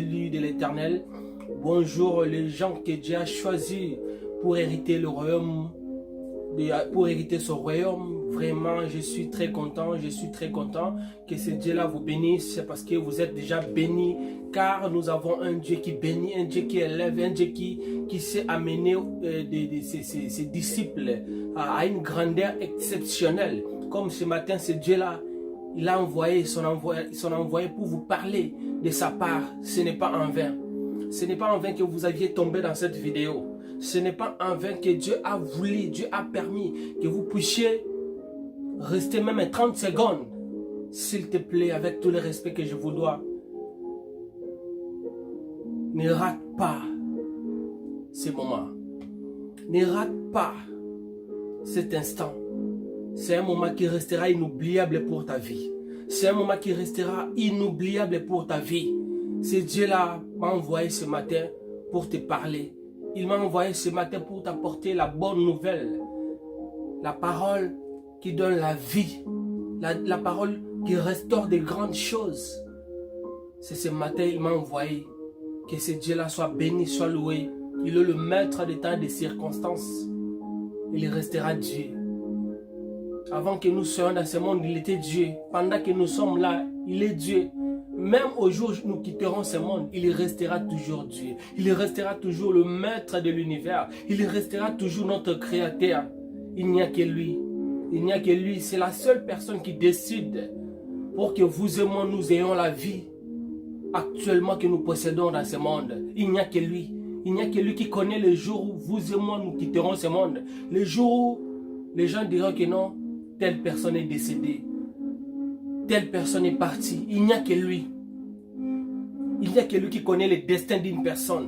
élus de l'Éternel. Bonjour les gens que Dieu a choisis pour hériter le royaume, pour hériter son royaume. Vraiment, je suis très content que ce Dieu-là vous bénisse parce que vous êtes déjà bénis, car nous avons un Dieu qui bénit, un Dieu qui élève, un Dieu qui sait amener ses disciples à une grandeur exceptionnelle. Comme ce matin, ce Dieu-là, il a envoyé son envoyé pour vous parler de sa part. Ce n'est pas en vain. Ce n'est pas en vain que vous aviez tombé dans cette vidéo. Ce n'est pas en vain que Dieu a voulu, Dieu a permis que vous puissiez rester même 30 secondes. S'il te plaît, avec tout le respect que je vous dois, ne rate pas ce moment. Ne rate pas cet instant. C'est un moment qui restera inoubliable pour ta vie. C'est un moment qui restera inoubliable pour ta vie. Ce Dieu-là m'a envoyé ce matin pour te parler. Il m'a envoyé ce matin pour t'apporter la bonne nouvelle. La parole qui donne la vie. La parole qui restaure des grandes choses. C'est ce matin il m'a envoyé. Que ce Dieu-là soit béni, soit loué. Il est le maître des temps et des circonstances. Il restera Dieu. Avant que nous soyons dans ce monde, il était Dieu. Pendant que nous sommes là, il est Dieu. Même au jour où nous quitterons ce monde, il restera toujours Dieu. Il restera toujours le maître de l'univers. Il restera toujours notre créateur. Il n'y a que lui. Il n'y a que lui. C'est la seule personne qui décide pour que vous et moi, nous ayons la vie actuellement que nous possédons dans ce monde. Il n'y a que lui. Il n'y a que lui qui connaît le jour où vous et moi, nous quitterons ce monde. Le jour où les gens diront que non, telle personne est décédée. Telle personne est partie. Il n'y a que lui. Il n'y a que lui qui connaît le destin d'une personne.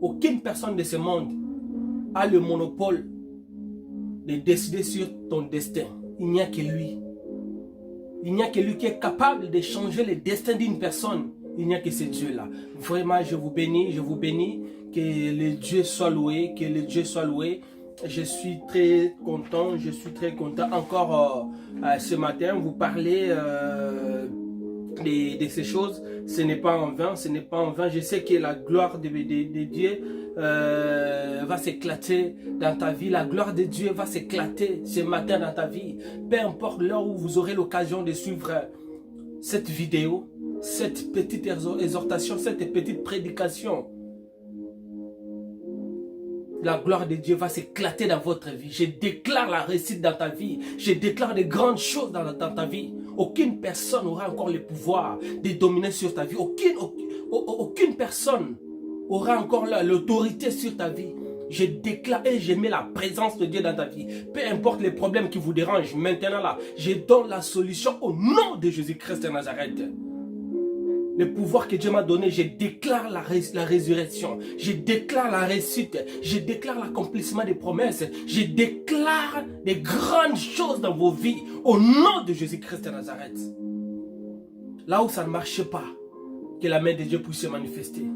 Aucune personne de ce monde a le monopole de décider sur ton destin. Il n'y a que lui. Il n'y a que lui qui est capable de changer le destin d'une personne. Il n'y a que ce Dieu-là. Vraiment, je vous bénis, que le Dieu soit loué, que le Dieu soit loué. Je suis très content encore ce matin vous parler de ces choses. Ce n'est pas en vain, je sais que la gloire de Dieu va s'éclater dans ta vie. La gloire de Dieu va s'éclater ce matin dans ta vie. Peu importe l'heure où vous aurez l'occasion de suivre cette vidéo, cette petite exhortation, cette petite prédication. La gloire de Dieu va s'éclater dans votre vie. Je déclare la réussite dans ta vie. Je déclare de grandes choses dans ta vie. Aucune personne n'aura encore le pouvoir de dominer sur ta vie. Aucune personne aura encore l'autorité sur ta vie. Je déclare et je mets la présence de Dieu dans ta vie. Peu importe les problèmes qui vous dérangent, maintenant là, je donne la solution au nom de Jésus-Christ de Nazareth. Le pouvoir que Dieu m'a donné, je déclare la résurrection, je déclare la réussite, je déclare l'accomplissement des promesses, je déclare des grandes choses dans vos vies au nom de Jésus-Christ de Nazareth. Là où ça ne marche pas, que la main de Dieu puisse se manifester.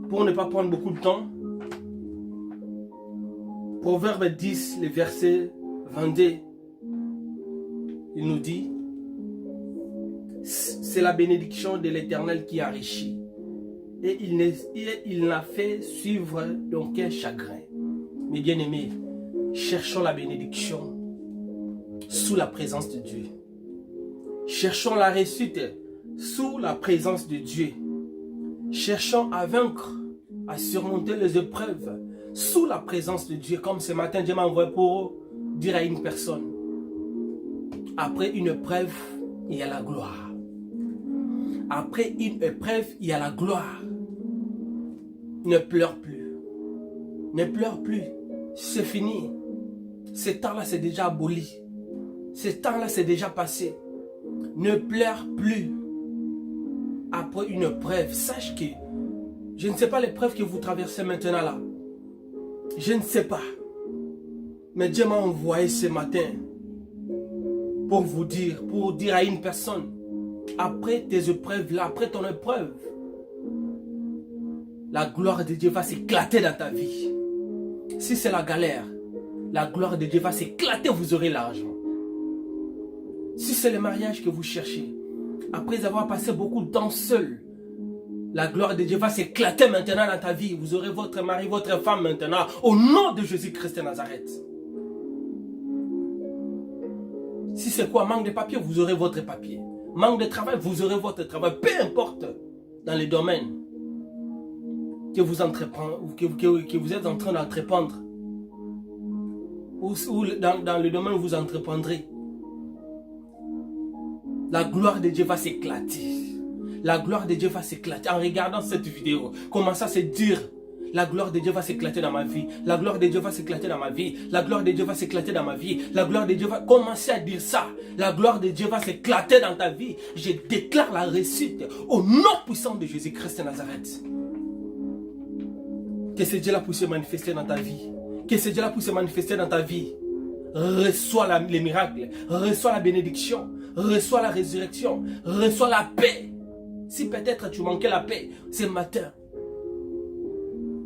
Pour ne pas prendre beaucoup de temps, Proverbe 10, le verset 22, il nous dit: c'est la bénédiction de l'Éternel qui enrichit, et il n'a fait suivre d'aucun chagrin. Mes bien-aimés, cherchons la bénédiction sous la présence de Dieu. Cherchons la réussite sous la présence de Dieu. Cherchons à vaincre, à surmonter les épreuves sous la présence de Dieu. Comme ce matin, Dieu m'a envoyé pour dire à une personne: après une épreuve, il y a la gloire. Après une épreuve, il y a la gloire. Ne pleure plus. Ne pleure plus. C'est fini. Ce temps-là, c'est déjà aboli. Ce temps-là, c'est déjà passé. Ne pleure plus. Après une épreuve, sache que je ne sais pas l'épreuve que vous traversez maintenant là. Je ne sais pas. Mais Dieu m'a envoyé ce matin pour vous dire, à une personne: après tes épreuves là, après ton épreuve, la gloire de Dieu va s'éclater dans ta vie. Si c'est la galère, la gloire de Dieu va s'éclater, vous aurez l'argent. Si c'est le mariage que vous cherchez, après avoir passé beaucoup de temps seul, La gloire de Dieu va s'éclater maintenant dans ta vie. Vous aurez votre mari, votre femme maintenant. Au nom de Jésus-Christ de Nazareth. Si c'est quoi, manque de papier, vous aurez votre papier. Manque de travail, vous aurez votre travail. Peu importe dans les domaines que vous êtes en train d'entreprendre. Ou dans le domaine où vous entreprendrez. La gloire de Dieu va s'éclater. La gloire de Dieu va s'éclater. En regardant cette vidéo, commencez à se dire, la gloire de Dieu va s'éclater dans ma vie. La gloire de Dieu va s'éclater dans ma vie. La gloire de Dieu va s'éclater dans ma vie. La gloire de Dieu va... Commencez à dire ça. La gloire de Dieu va s'éclater dans ta vie. Je déclare la réussite au nom puissant de Jésus-Christ de Nazareth. Que ce Dieu-là puisse se manifester dans ta vie. Que ce Dieu-là puisse se manifester dans ta vie. Reçois les miracles. Reçois la bénédiction. Reçois la résurrection. Reçois la paix. Si peut-être tu manquais la paix ce matin,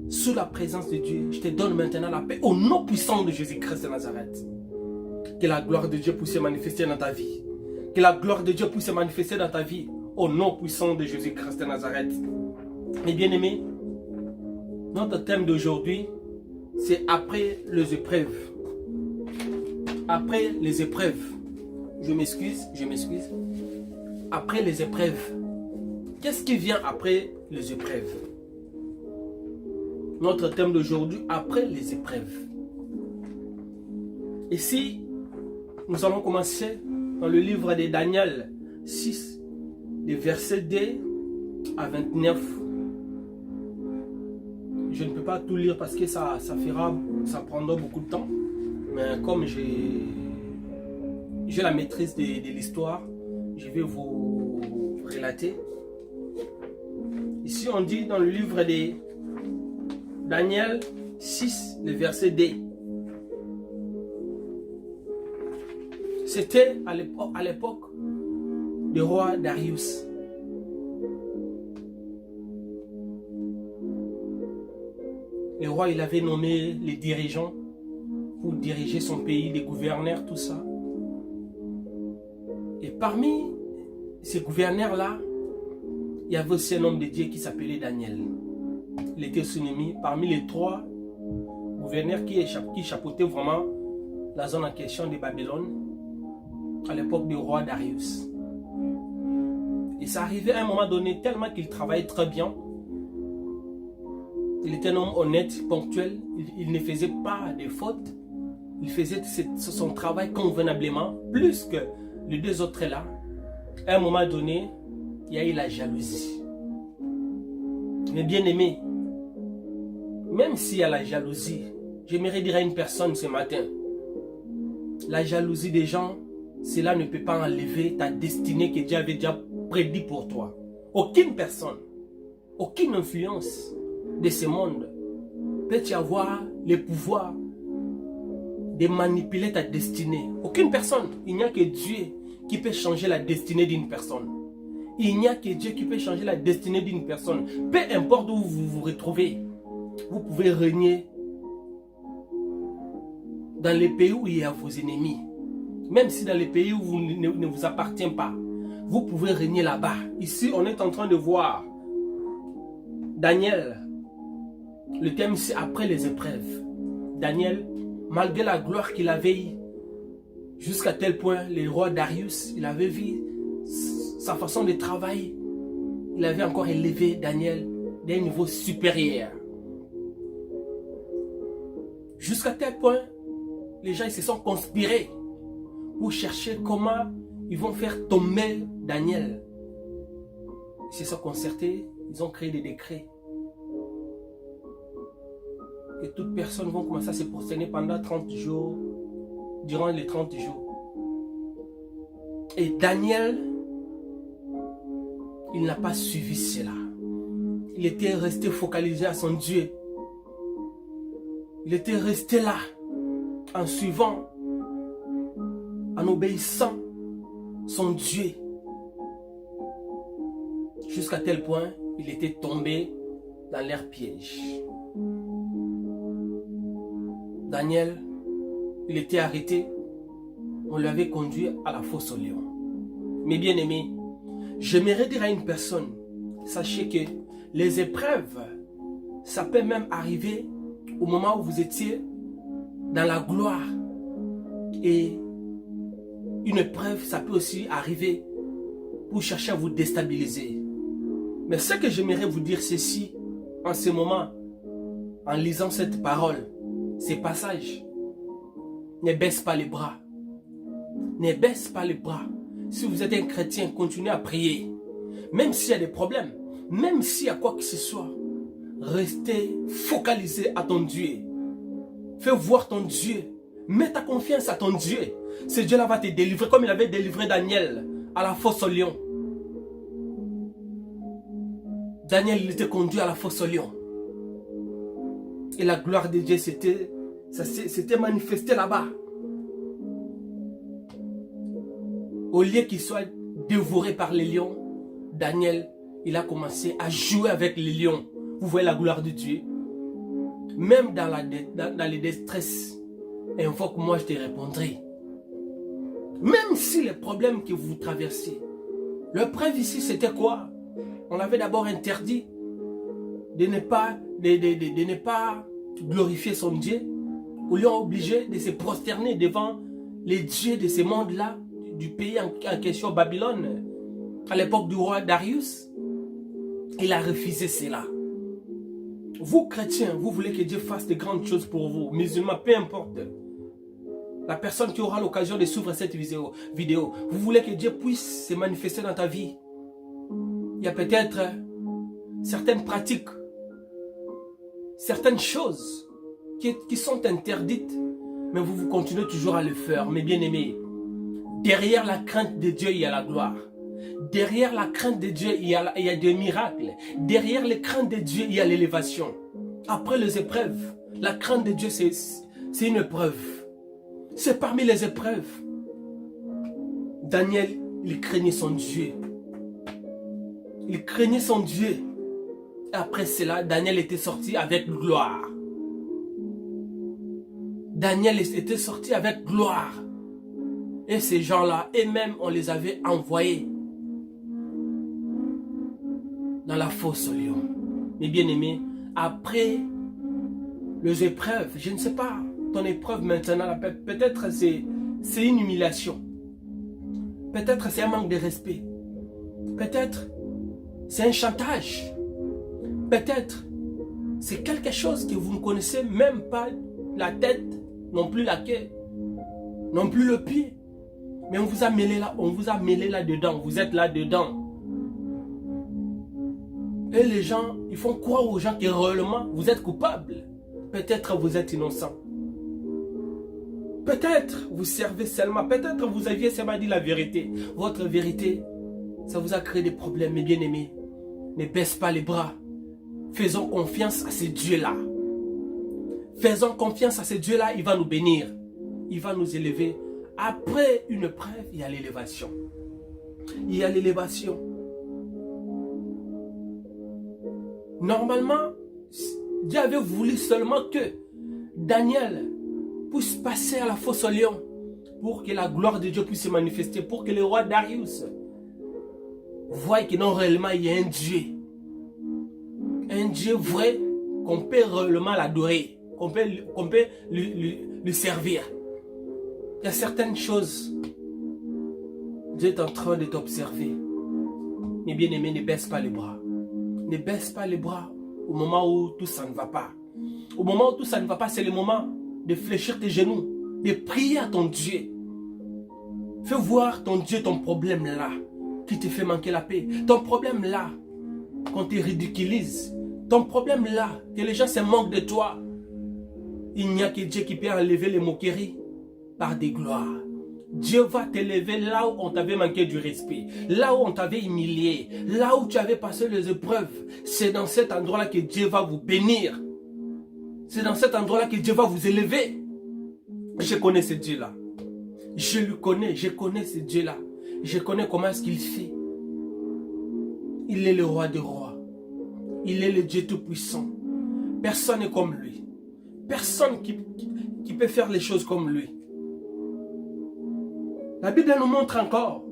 sous la présence de Dieu, je te donne maintenant la paix au nom puissant de Jésus-Christ de Nazareth. Que la gloire de Dieu puisse se manifester dans ta vie. Que la gloire de Dieu puisse se manifester dans ta vie au nom puissant de Jésus-Christ de Nazareth. Mes bien-aimés, notre thème d'aujourd'hui, c'est après les épreuves. Après les épreuves. Je m'excuse. Après les épreuves. Qu'est-ce qui vient après les épreuves? Notre thème d'aujourd'hui, après les épreuves. Ici, nous allons commencer dans le livre de Daniel 6, des versets 2 à 29. Je ne peux pas tout lire parce que ça prendra beaucoup de temps. Mais comme j'ai la maîtrise de l'histoire, je vais vous relater. Ici, on dit dans le livre de Daniel 6, le verset 2. C'était à l'époque du roi Darius. Le roi, il avait nommé les dirigeants pour diriger son pays, les gouverneurs, tout ça. Et parmi ces gouverneurs-là, il y avait aussi un homme de Dieu qui s'appelait Daniel. Il était surnommé parmi les 3 gouverneurs qui chapeautaient vraiment la zone en question de Babylone à l'époque du roi Darius. Et ça arrivait à un moment donné tellement qu'il travaillait très bien. Il était un homme honnête, ponctuel. Il ne faisait pas de fautes. Il faisait son travail convenablement, plus que les 2 autres là. À un moment donné, il y a eu la jalousie. Mais bien aimé, même s'il y a la jalousie, j'aimerais dire à une personne ce matin, la jalousie des gens, cela ne peut pas enlever ta destinée que Dieu avait déjà prédit pour toi. Aucune personne, aucune influence de ce monde peut avoir le pouvoir de manipuler ta destinée. Aucune personne. Il n'y a que Dieu qui peut changer la destinée d'une personne. Il n'y a que Dieu qui peut changer la destinée d'une personne. Peu importe où vous vous retrouvez, vous pouvez régner dans les pays où il y a vos ennemis. Même si dans les pays où vous ne vous appartient pas, vous pouvez régner là-bas. Ici, on est en train de voir Daniel. Le thème, c'est après les épreuves. Daniel, malgré la gloire qu'il avait eue, jusqu'à tel point, le roi Darius, il avait vu sa façon de travailler. Il avait encore élevé Daniel d'un niveau supérieur. Jusqu'à tel point, les gens ils se sont conspirés pour chercher comment ils vont faire tomber Daniel. Ils se sont concertés, ils ont créé des décrets. Et toutes personnes vont commencer à se prosterner pendant 30 jours, durant les 30 jours. Et Daniel, il n'a pas suivi cela. Il était resté focalisé à son Dieu. Il était resté là, en suivant, en obéissant son Dieu. Jusqu'à tel point, il était tombé dans leur piège. Daniel, il était arrêté. On l'avait conduit à la fosse au lion. Mes bien-aimés, j'aimerais dire à une personne, sachez que Les épreuves, ça peut même arriver au moment où vous étiez dans la gloire. Et une épreuve, ça peut aussi arriver pour chercher à vous déstabiliser. Mais ce que j'aimerais vous dire, ceci, en ce moment, en lisant cette parole, ces passages, ne baisse pas les bras. Ne baisse pas les bras. Si vous êtes un chrétien, continuez à prier. Même s'il y a des problèmes, même s'il y a quoi que ce soit, restez focalisé à ton Dieu. Fais voir ton Dieu. Mets ta confiance à ton Dieu. Ce Dieu-là va te délivrer comme il avait délivré Daniel à la fosse au lion. Daniel, il était conduit à la fosse au lion. Et la gloire de Dieu s'était manifestée là-bas. Au lieu qu'il soit dévoré par les lions, Daniel, il a commencé à jouer avec les lions. Vous voyez la gloire de Dieu. Même dans les détresses, invoque-moi, je te répondrai. Même si les problèmes que vous traversez, le preuve ici, c'était quoi? On avait d'abord interdit de ne pas glorifier son Dieu. Ou lui ont obligé de se prosterner devant les dieux de ce monde-là, du pays en question, Babylone, à l'époque du roi Darius. Il a refusé cela. Vous, chrétiens, vous voulez que Dieu fasse de grandes choses pour vous, musulmans, peu importe. La personne qui aura l'occasion de suivre cette vidéo, vous voulez que Dieu puisse se manifester dans ta vie. Il y a peut-être certaines pratiques, certaines choses qui sont interdites, mais vous continuez toujours à le faire. Mes bien-aimés, derrière la crainte de Dieu, il y a la gloire. Derrière la crainte de Dieu, il y a des miracles. Derrière les craintes de Dieu, il y a l'élévation. Après les épreuves, la crainte de Dieu, c'est une épreuve. C'est parmi les épreuves. Daniel, il craignait son Dieu. Il craignait son Dieu. Et après cela, Daniel était sorti avec gloire. Daniel était sorti avec gloire. Et ces gens-là, eux-mêmes, on les avait envoyés dans la fosse au lion. Mes bien-aimés, après les épreuves, je ne sais pas, ton épreuve maintenant, peut-être c'est une humiliation. Peut-être c'est un manque de respect. Peut-être c'est un chantage. Peut-être c'est quelque chose que vous ne connaissez même pas la tête, non plus la queue, non plus le pied. Mais on vous a mêlé là-dedans, vous êtes là-dedans. Et les gens, ils font croire aux gens que réellement vous êtes coupables. Peut-être vous êtes innocent. Peut-être vous servez seulement. Peut-être vous aviez seulement dit la vérité. Votre vérité, ça vous a créé des problèmes, mes bien-aimés. Ne baisse pas les bras. Faisons confiance à ce Dieu-là. Faisons confiance à ce Dieu-là, il va nous bénir. Il va nous élever. Après une épreuve, il y a l'élévation. Il y a l'élévation. Normalement, Dieu avait voulu seulement que Daniel puisse passer à la fosse au lion pour que la gloire de Dieu puisse se manifester, pour que le roi Darius voie que non réellement il y a un Dieu vrai, qu'on peut réellement l'adorer, qu'on peut lui servir. Il y a certaines choses, Dieu est en train de t'observer. Mes bien-aimés, ne baisse pas les bras. Ne baisse pas les bras au moment où tout ça ne va pas. Au moment où tout ça ne va pas, c'est le moment de fléchir tes genoux, de prier à ton Dieu. Fais voir ton Dieu ton problème là, qui te fait manquer la paix. Ton problème là, qu'on te ridiculise. Ton problème là, que les gens se moquent de toi. Il n'y a que Dieu qui peut enlever les moqueries par des gloires. Dieu va t'élever là où on t'avait manqué du respect, là où on t'avait humilié, là où tu avais passé les épreuves. C'est dans cet endroit-là que Dieu va vous bénir. C'est dans cet endroit-là que Dieu va vous élever. Je connais ce Dieu-là. Je le connais, je connais ce Dieu-là. Je connais comment est-ce qu'il fait. Il est le roi des rois. Il est le Dieu tout-puissant. Personne n'est comme lui. Personne qui peut faire les choses comme lui. La Bible nous montre encore,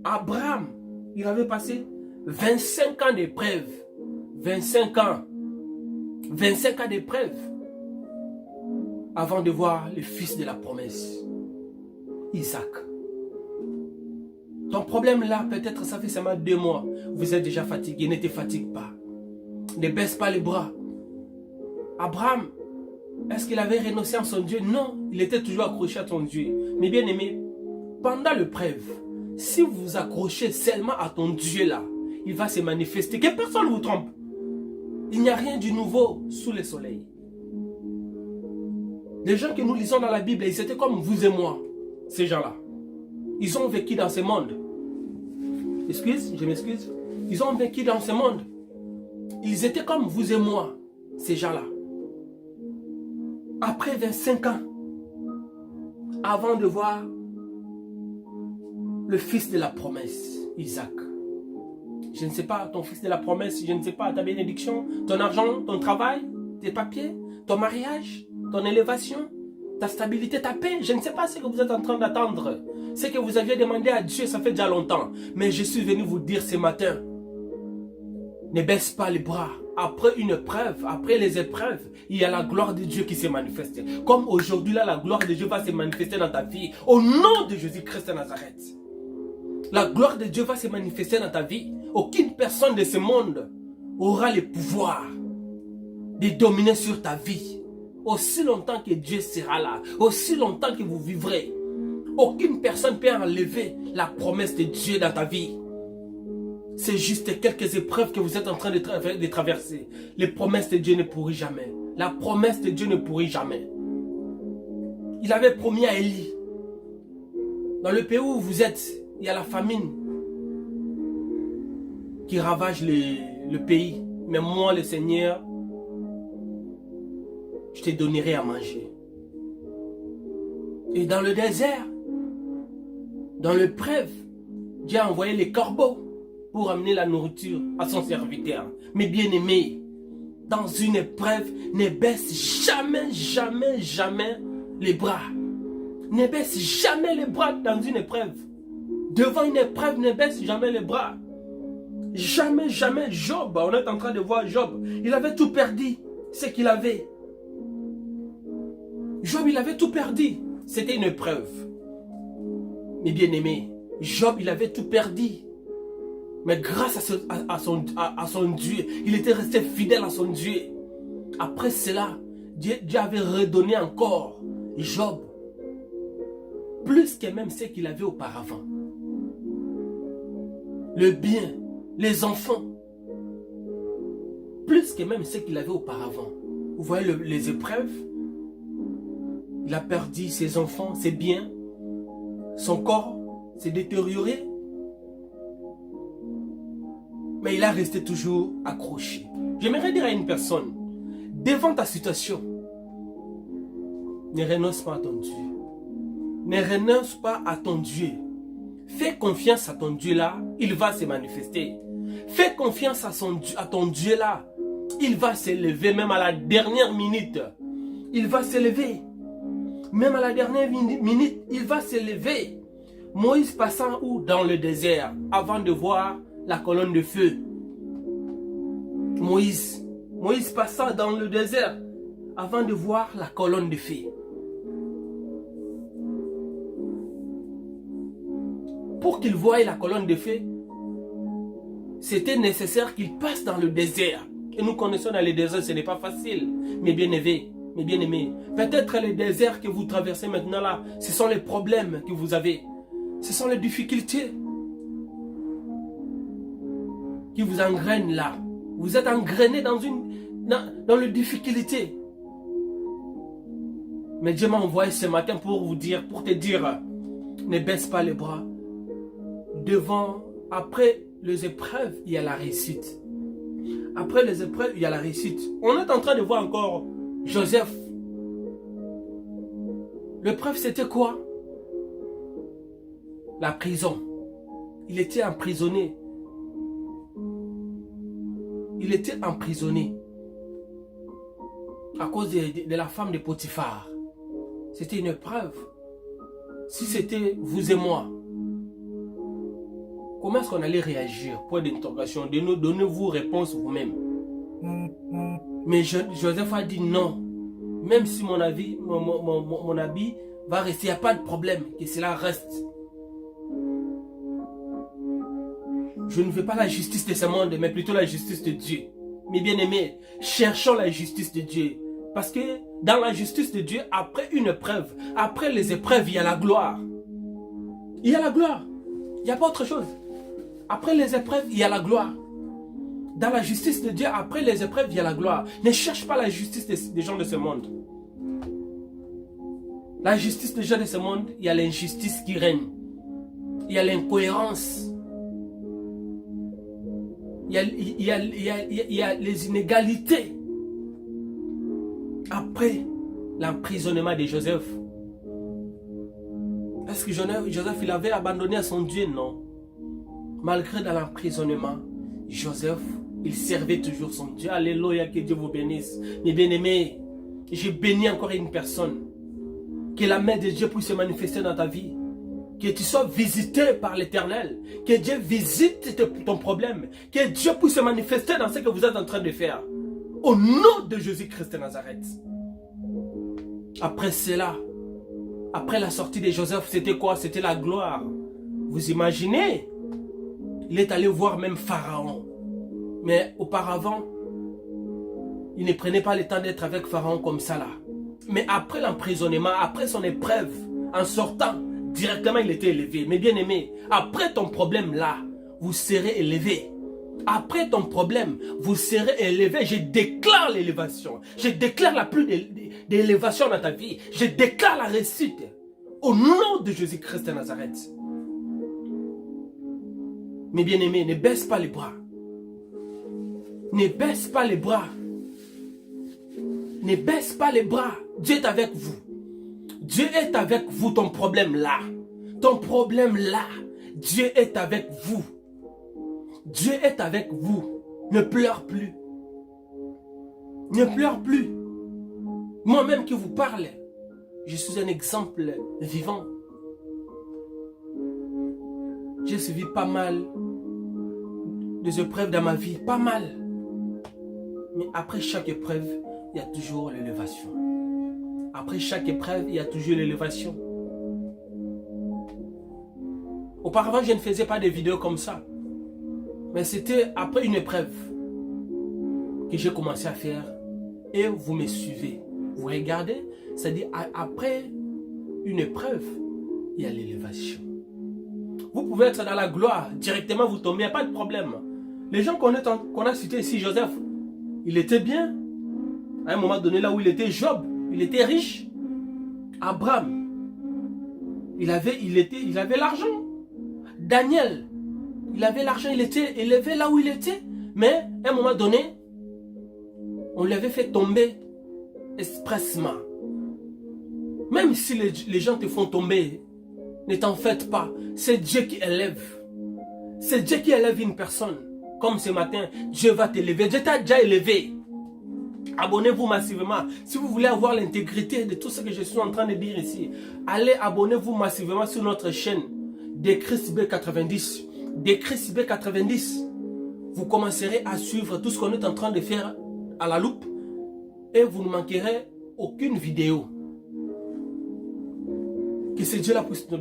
Abraham, il avait passé 25 ans d'épreuve. 25 ans. 25 ans d'épreuve. Avant de voir le fils de la promesse, Isaac. Ton problème là, peut-être ça fait seulement 2 mois. Vous êtes déjà fatigué, ne te fatigue pas. Ne baisse pas les bras. Abraham, est-ce qu'il avait renoncé à son Dieu? Non, il était toujours accroché à son Dieu. Mais bien aimé, pendant l'épreuve, si vous vous accrochez seulement à ton Dieu là, il va se manifester. Que personne ne vous trompe. Il n'y a rien de nouveau sous le soleil. Les gens que nous lisons dans la Bible, ils étaient comme vous et moi, ces gens-là. Ils ont vécu dans ce monde. Je m'excuse. Ils ont vécu dans ce monde. Ils étaient comme vous et moi, ces gens-là. Après 25 ans, avant de voir le fils de la promesse, Isaac. Je ne sais pas, ton fils de la promesse, je ne sais pas, ta bénédiction, ton argent, ton travail, tes papiers, ton mariage, ton élévation, ta stabilité, ta paix. Je ne sais pas ce que vous êtes en train d'attendre. Ce que vous aviez demandé à Dieu, ça fait déjà longtemps. Mais je suis venu vous dire ce matin, ne baisse pas les bras. Après une épreuve, après les épreuves, il y a la gloire de Dieu qui s'est manifestée. Comme aujourd'hui, là, la gloire de Dieu va se manifester dans ta vie. Au nom de Jésus-Christ de Nazareth. La gloire de Dieu va se manifester dans ta vie. Aucune personne de ce monde aura le pouvoir de dominer sur ta vie. Aussi longtemps que Dieu sera là, aussi longtemps que vous vivrez, aucune personne ne peut enlever la promesse de Dieu dans ta vie. C'est juste quelques épreuves que vous êtes en train de traverser. Les promesses de Dieu ne pourrissent jamais. La promesse de Dieu ne pourrit jamais. Il avait promis à Élie, dans le pays où vous êtes, il y a la famine qui ravage le pays. Mais moi, le Seigneur, je te donnerai à manger. Et dans le désert, dans l'épreuve, Dieu a envoyé les corbeaux pour amener la nourriture à son serviteur. Mais bien aimé, dans une épreuve, ne baisse jamais, jamais, jamais les bras. Ne baisse jamais les bras dans une épreuve. Devant une épreuve, ne baisse jamais les bras. Jamais, jamais. Job, on est en train de voir Job. Il avait tout perdu, ce qu'il avait. Job, il avait tout perdu. C'était une épreuve. Mais bien aimé, Job, il avait tout perdu. Mais grâce à son Dieu, il était resté fidèle à son Dieu. Après cela, Dieu avait redonné encore Job. Plus que même ce qu'il avait auparavant. Le bien, les enfants. Plus que même ce qu'il avait auparavant. Vous voyez les épreuves. Il a perdu ses enfants, ses biens. Son corps s'est détérioré. Mais il a resté toujours accroché. J'aimerais dire à une personne, devant ta situation, ne renonce pas à ton Dieu. Ne renonce pas à ton Dieu. Fais confiance à ton Dieu là, il va se manifester. Fais confiance à ton Dieu là, il va s'élever même à la dernière minute. Il va s'élever. Même à la dernière minute, il va s'élever. Moïse passant où? Dans le désert, avant de voir la colonne de feu. Moïse passant dans le désert, avant de voir la colonne de feu. Pour qu'il voie la colonne de feu, c'était nécessaire qu'il passe dans le désert. Et nous connaissons dans le désert, ce n'est pas facile. Mais bien aimé, peut-être les déserts que vous traversez maintenant là, ce sont les problèmes que vous avez. Ce sont les difficultés qui vous engrainent là. Vous êtes engrainé dans les difficultés. Mais Dieu m'a envoyé ce matin pour te dire, ne baisse pas les bras. Après les épreuves, il y a la réussite. Après les épreuves, il y a la réussite. On est en train de voir encore Joseph. L'épreuve, c'était quoi? La prison. Il était emprisonné. Il était emprisonné à cause de la femme de Potiphar. C'était une épreuve. Si c'était vous et moi, comment est-ce qu'on allait réagir? Point d'interrogation. Donnez-vous réponse vous-même. Mais Joseph a dit non. Même si mon habit va rester, il n'y a pas de problème, que cela reste. Je ne veux pas la justice de ce monde, mais plutôt la justice de Dieu. Mes bien-aimés, cherchons la justice de Dieu. Parce que dans la justice de Dieu, après une épreuve, après les épreuves, il y a la gloire. Il y a la gloire. Il n'y a pas autre chose. Après les épreuves, il y a la gloire. Dans la justice de Dieu, après les épreuves, il y a la gloire. Ne cherche pas la justice des gens de ce monde. La justice des gens de ce monde, il y a l'injustice qui règne. Il y a l'incohérence. Il y a les inégalités. Après l'emprisonnement de Joseph. Est-ce que Joseph il avait abandonné à son Dieu? Non. Malgré dans l'emprisonnement, Joseph, il servait toujours son Dieu. Alléluia, que Dieu vous bénisse. Mes bien-aimés, je bénis encore une personne. Que la main de Dieu puisse se manifester dans ta vie. Que tu sois visité par l'Éternel. Que Dieu visite ton problème. Que Dieu puisse se manifester dans ce que vous êtes en train de faire. Au nom de Jésus-Christ de Nazareth. Après cela, après la sortie de Joseph, c'était quoi? C'était la gloire. Vous imaginez? Il est allé voir même Pharaon. Mais auparavant, il ne prenait pas le temps d'être avec Pharaon comme ça là. Mais après l'emprisonnement, après son épreuve, en sortant, directement il était élevé. Mais bien aimé, après ton problème là, vous serez élevé. Après ton problème, vous serez élevé. Je déclare l'élévation. Je déclare la plus d'élévation dans ta vie. Je déclare la réussite. Au nom de Jésus-Christ de Nazareth. Mes bien-aimés, ne baisse pas les bras. Ne baisse pas les bras. Ne baisse pas les bras. Dieu est avec vous. Dieu est avec vous, ton problème là. Ton problème là. Dieu est avec vous. Dieu est avec vous. Ne pleure plus. Ne pleure plus. Moi-même qui vous parle, je suis un exemple vivant. J'ai suivi pas mal des épreuves dans ma vie. Pas mal. Mais après chaque épreuve, il y a toujours l'élévation. Après chaque épreuve, il y a toujours l'élévation. Auparavant, je ne faisais pas de vidéos comme ça. Mais c'était après une épreuve que j'ai commencé à faire. Et vous me suivez. Vous regardez, c'est-à-dire après une épreuve, il y a l'élévation. Vous pouvez être dans la gloire, directement vous tombez, il n'y a pas de problème. Les gens qu'on a cités ici, Joseph, il était bien. À un moment donné, là où il était, Job, il était riche. Abraham, il avait l'argent. Daniel, il avait l'argent, il était élevé là où il était. Mais à un moment donné, on l'avait fait tomber expressement. Même si les gens te font tomber, ne t'en faites pas. C'est Dieu qui élève. C'est Dieu qui élève une personne. Comme ce matin, Dieu va t'élever. Dieu t'a déjà élevé. Abonnez-vous massivement. Si vous voulez avoir l'intégrité de tout ce que je suis en train de dire ici, allez abonnez-vous massivement sur notre chaîne Décris B90. Décris B90. Vous commencerez à suivre tout ce qu'on est en train de faire à la loupe et vous ne manquerez aucune vidéo. Que ce Dieu-là puisse nous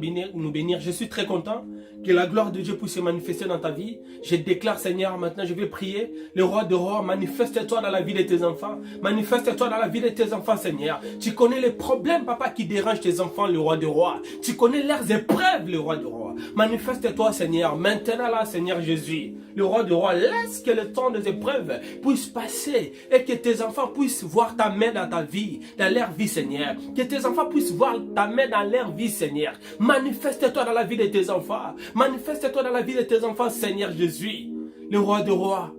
bénir. Je suis très content que la gloire de Dieu puisse se manifester dans ta vie. Je déclare, Seigneur, maintenant je vais prier. Le roi de rois, manifeste-toi dans la vie de tes enfants. Manifeste-toi dans la vie de tes enfants, Seigneur. Tu connais les problèmes, papa, qui dérangent tes enfants, le roi de rois. Tu connais leurs épreuves, le roi de rois. Manifeste-toi, Seigneur. Maintenant là, Seigneur Jésus, le roi de rois, laisse que le temps des épreuves puisse passer et que tes enfants puissent voir ta main dans ta vie, dans leur vie, Seigneur. Que tes enfants puissent voir ta main dans leur vie, Seigneur. Manifeste-toi dans la vie de tes enfants. Manifeste-toi dans la vie de tes enfants, Seigneur Jésus, le roi de rois.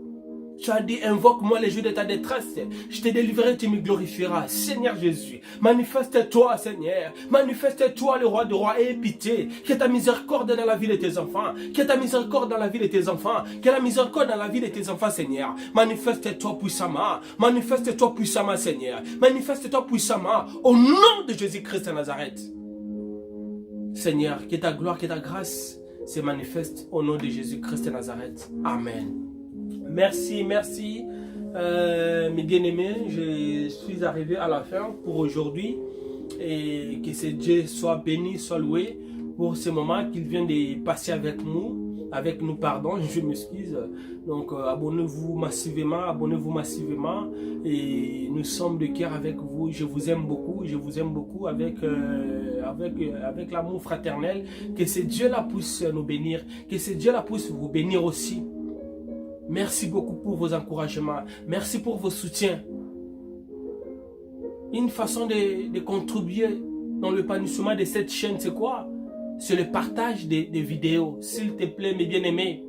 Tu as dit, invoque-moi les jours de ta détresse. Je te délivrerai, tu me glorifieras. Seigneur Jésus, manifeste-toi, Seigneur. Manifeste-toi, le roi de rois, et aie pitié. Que ta miséricorde dans la vie de tes enfants. Que ta miséricorde dans la vie de tes enfants. Que la miséricorde dans la vie de tes enfants, Seigneur. Manifeste-toi puissamment. Manifeste-toi puissamment, Seigneur. Manifeste-toi puissamment. Au nom de Jésus-Christ de Nazareth. Seigneur, que ta gloire, que ta grâce se manifeste au nom de Jésus-Christ de Nazareth. Amen. Merci, merci. Mes bien-aimés, je suis arrivé à la fin pour aujourd'hui. Et que ce Dieu soit béni, soit loué pour ce moment qu'il vient de passer avec nous, pardon, je m'excuse. Donc abonnez-vous massivement et nous sommes de cœur avec vous. Je vous aime beaucoup avec l'amour fraternel. Que ce Dieu-là puisse nous bénir, que ce Dieu-là puisse vous bénir aussi. Merci beaucoup pour vos encouragements, merci pour vos soutiens. Une façon de contribuer dans le l'épanouissement de cette chaîne, c'est quoi? C'est le partage des vidéos. S'il te plaît, mes bien-aimés,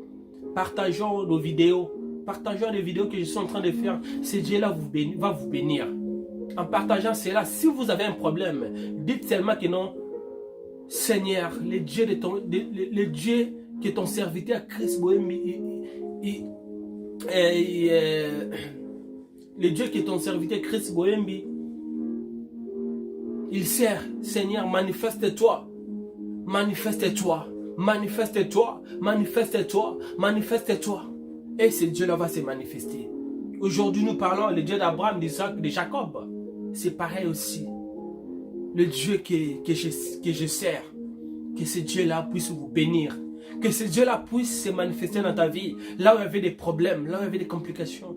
partageons nos vidéos. Partageons les vidéos que je suis en train de faire. Ce Dieu-là va vous bénir. En partageant cela, si vous avez un problème, dites seulement que non. Seigneur, le Dieu que ton serviteur Christ Bohembi, le Dieu qui est ton serviteur Christ Bohembi, il sert. Seigneur, manifeste-toi. Manifeste-toi. Manifeste-toi. Manifeste-toi. Manifeste-toi. Et ce Dieu-là va se manifester. Aujourd'hui, nous parlons le Dieu d'Abraham, d'Isaac, de Jacob. C'est pareil aussi. Le Dieu que je sers. Que ce Dieu-là puisse vous bénir. Que ce Dieu-là puisse se manifester dans ta vie. Là où il y avait des problèmes, là où il y avait des complications.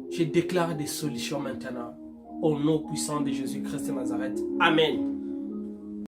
Je déclare des solutions maintenant. Au nom puissant de Jésus-Christ de Nazareth. Amen.